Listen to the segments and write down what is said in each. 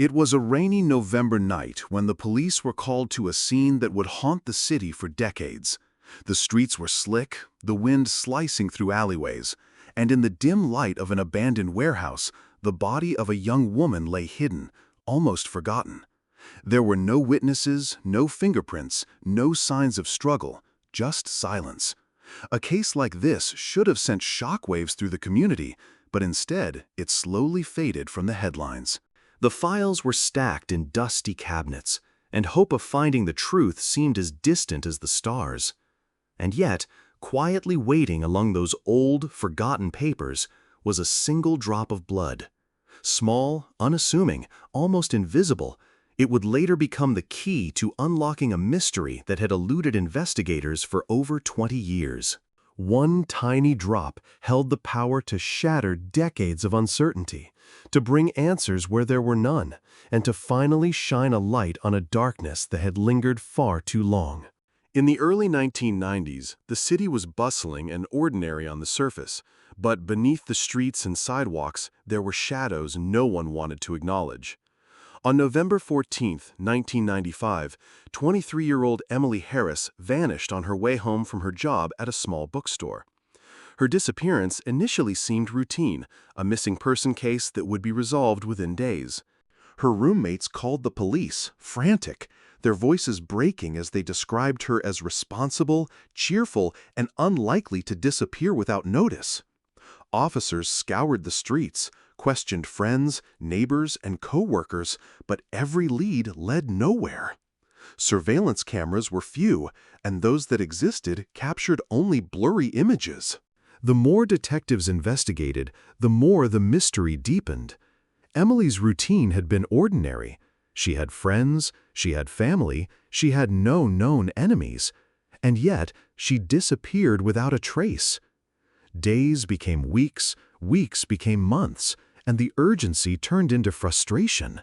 It was a rainy November night when the police were called to a scene that would haunt the city for decades. The streets were slick, the wind slicing through alleyways, and in the dim light of an abandoned warehouse, the body of a young woman lay hidden, almost forgotten. There were no witnesses, no fingerprints, no signs of struggle, just silence. A case like this should have sent shockwaves through the community, but instead, it slowly faded from the headlines. The files were stacked in dusty cabinets, and hope of finding the truth seemed as distant as the stars. And yet, quietly waiting among those old, forgotten papers was a single drop of blood. Small, unassuming, almost invisible, it would later become the key to unlocking a mystery that had eluded investigators for over 20 years. One tiny drop held the power to shatter decades of uncertainty, to bring answers where there were none, and to finally shine a light on a darkness that had lingered far too long. In the early 1990s, the city was bustling and ordinary on the surface, but beneath the streets and sidewalks, there were shadows no one wanted to acknowledge. On November 14, 1995, 23-year-old Emily Harris vanished on her way home from her job at a small bookstore. Her disappearance initially seemed routine, a missing person case that would be resolved within days. Her roommates called the police, frantic, their voices breaking as they described her as responsible, cheerful, and unlikely to disappear without notice. Officers scoured the streets, questioned friends, neighbors, and co-workers, but every lead led nowhere. Surveillance cameras were few, and those that existed captured only blurry images. The more detectives investigated, the more the mystery deepened. Emily's routine had been ordinary. She had friends, she had family, she had no known enemies, and yet she disappeared without a trace. Days became weeks, weeks became months, and the urgency turned into frustration.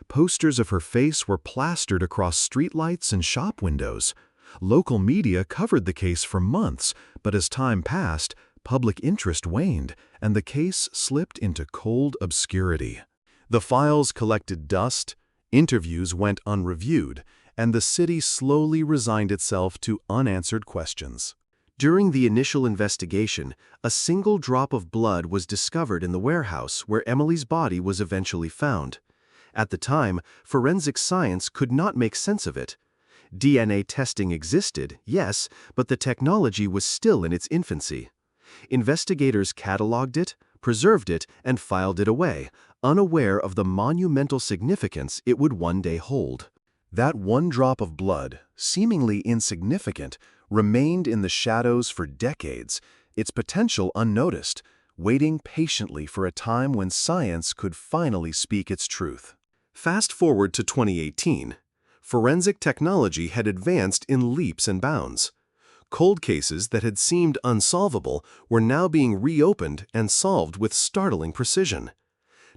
Posters of her face were plastered across streetlights and shop windows. Local media covered the case for months, but as time passed, public interest waned, and the case slipped into cold obscurity. The files collected dust, interviews went unreviewed, and the city slowly resigned itself to unanswered questions. During the initial investigation, a single drop of blood was discovered in the warehouse where Emily's body was eventually found. At the time, forensic science could not make sense of it. DNA testing existed, yes, but the technology was still in its infancy. Investigators cataloged it, preserved it, and filed it away, unaware of the monumental significance it would one day hold. That one drop of blood, seemingly insignificant, remained in the shadows for decades, its potential unnoticed, waiting patiently for a time when science could finally speak its truth. Fast forward to 2018. Forensic technology had advanced in leaps and bounds. Cold cases that had seemed unsolvable were now being reopened and solved with startling precision.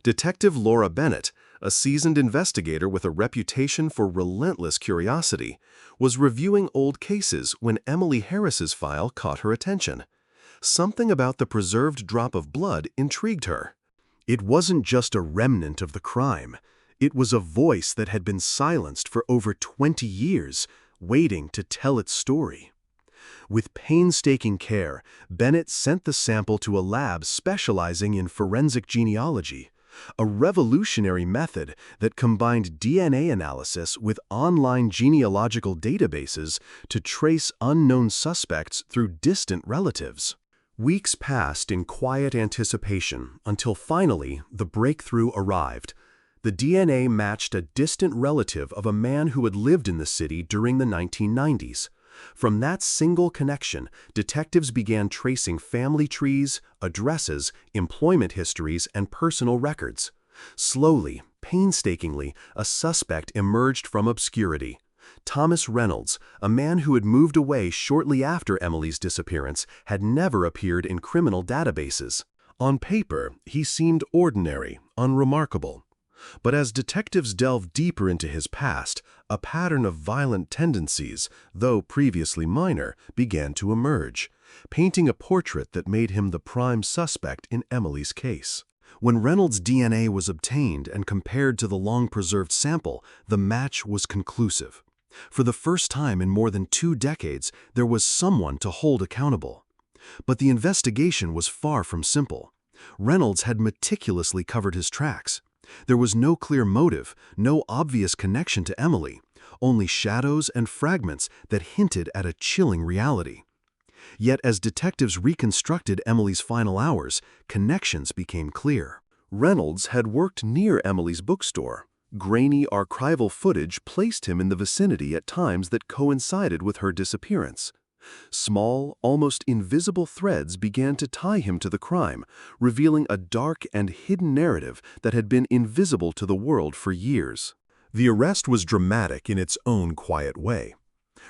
Detective Laura Bennett, a seasoned investigator with a reputation for relentless curiosity, was reviewing old cases when Emily Harris's file caught her attention. Something about the preserved drop of blood intrigued her. It wasn't just a remnant of the crime. It was a voice that had been silenced for over 20 years, waiting to tell its story. With painstaking care, Bennett sent the sample to a lab specializing in forensic genealogy, a revolutionary method that combined DNA analysis with online genealogical databases to trace unknown suspects through distant relatives. Weeks passed in quiet anticipation until finally the breakthrough arrived. The DNA matched a distant relative of a man who had lived in the city during the 1990s. From that single connection, detectives began tracing family trees, addresses, employment histories, and personal records. Slowly, painstakingly, a suspect emerged from obscurity. Thomas Reynolds, a man who had moved away shortly after Emily's disappearance, had never appeared in criminal databases. On paper, he seemed ordinary, unremarkable. But as detectives delved deeper into his past, a pattern of violent tendencies, though previously minor, began to emerge, painting a portrait that made him the prime suspect in Emily's case. When Reynolds' DNA was obtained and compared to the long-preserved sample, the match was conclusive. For the first time in more than 2 decades, there was someone to hold accountable. But the investigation was far from simple. Reynolds had meticulously covered his tracks. There was no clear motive, no obvious connection to Emily, only shadows and fragments that hinted at a chilling reality. Yet as detectives reconstructed Emily's final hours, connections became clear. Reynolds had worked near Emily's bookstore. Grainy archival footage placed him in the vicinity at times that coincided with her disappearance. Small, almost invisible threads began to tie him to the crime, revealing a dark and hidden narrative that had been invisible to the world for years. The arrest was dramatic in its own quiet way.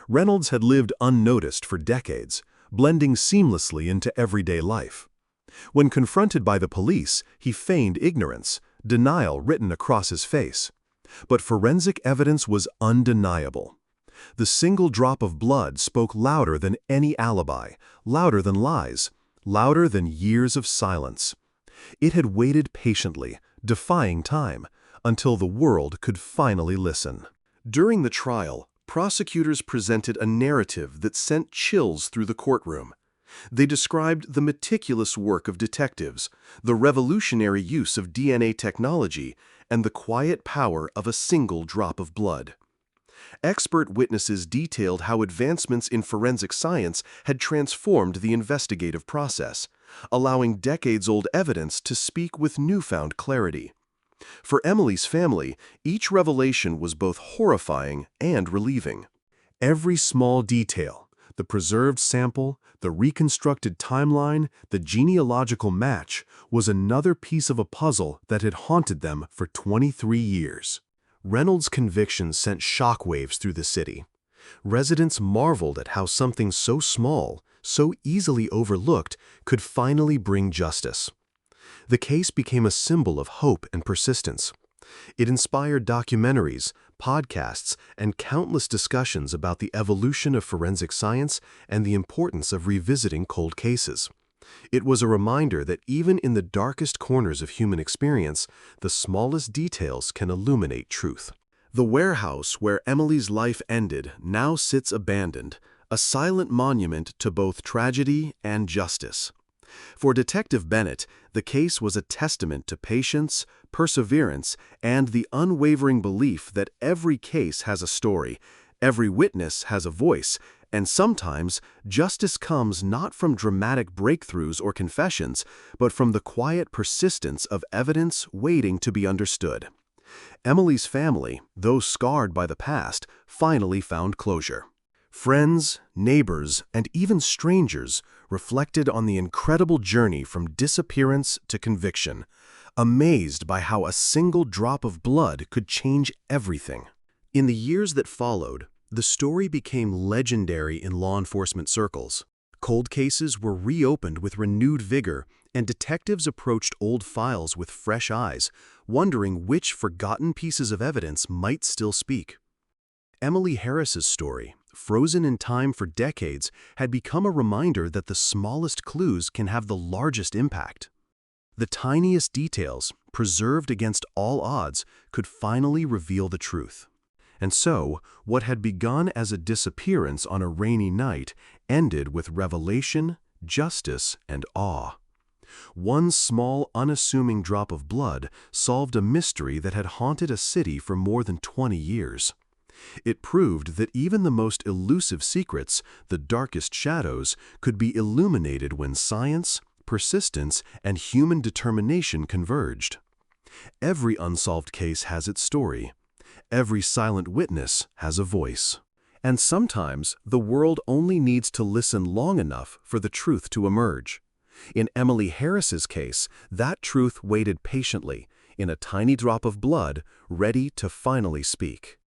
Reynolds had lived unnoticed for decades, blending seamlessly into everyday life. When confronted by the police, he feigned ignorance, denial written across his face. But forensic evidence was undeniable. The single drop of blood spoke louder than any alibi, louder than lies, louder than years of silence. It had waited patiently, defying time, until the world could finally listen. During the trial, prosecutors presented a narrative that sent chills through the courtroom. They described the meticulous work of detectives, the revolutionary use of DNA technology, and the quiet power of a single drop of blood. Expert witnesses detailed how advancements in forensic science had transformed the investigative process, allowing decades-old evidence to speak with newfound clarity. For Emily's family, each revelation was both horrifying and relieving. Every small detail, the preserved sample, the reconstructed timeline, the genealogical match, was another piece of a puzzle that had haunted them for 23 years. Reynolds' conviction sent shockwaves through the city. Residents marveled at how something so small, so easily overlooked, could finally bring justice. The case became a symbol of hope and persistence. It inspired documentaries, podcasts, and countless discussions about the evolution of forensic science and the importance of revisiting cold cases. It was a reminder that even in the darkest corners of human experience, the smallest details can illuminate truth. The warehouse where Emily's life ended now sits abandoned, a silent monument to both tragedy and justice. For Detective Bennett, the case was a testament to patience, perseverance, and the unwavering belief that every case has a story, every witness has a voice, and sometimes justice comes not from dramatic breakthroughs or confessions, but from the quiet persistence of evidence waiting to be understood. Emily's family, though scarred by the past, finally found closure. Friends, neighbors, and even strangers reflected on the incredible journey from disappearance to conviction, amazed by how a single drop of blood could change everything. In the years that followed, the story became legendary in law enforcement circles. Cold cases were reopened with renewed vigor, and detectives approached old files with fresh eyes, wondering which forgotten pieces of evidence might still speak. Emily Harris's story, frozen in time for decades, had become a reminder that the smallest clues can have the largest impact. The tiniest details, preserved against all odds, could finally reveal the truth. And so, what had begun as a disappearance on a rainy night ended with revelation, justice, and awe. One small, unassuming drop of blood solved a mystery that had haunted a city for more than 20 years. It proved that even the most elusive secrets, the darkest shadows, could be illuminated when science, persistence, and human determination converged. Every unsolved case has its story. Every silent witness has a voice. And sometimes the world only needs to listen long enough for the truth to emerge. In Emily Harris's case, that truth waited patiently, in a tiny drop of blood, ready to finally speak.